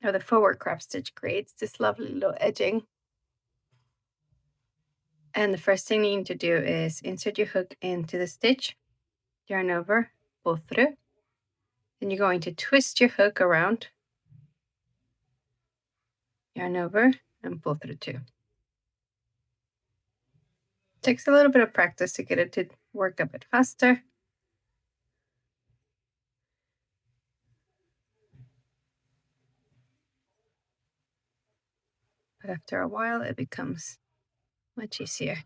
or the forward crop stitch, creates this lovely little edging. And the first thing you need to do is insert your hook into the stitch, yarn over, pull through. Then you're going to twist your hook around, yarn over, and pull through too. Takes a little bit of practice to get it to work a bit faster. But after a while, it becomes much easier.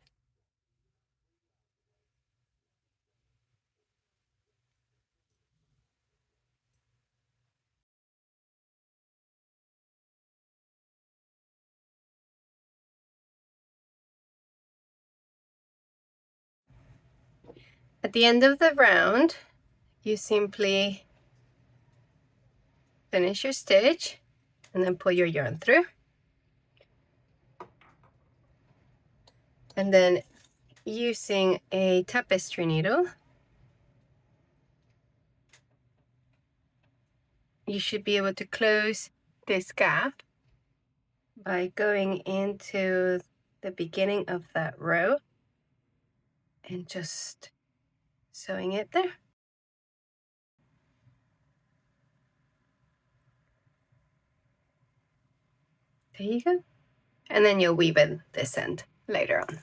At the end of the round, you simply finish your stitch and then pull your yarn through. And then using a tapestry needle, you should be able to close this gap by going into the beginning of that row and just sewing it there. There you go. And then you'll weave in this end later on.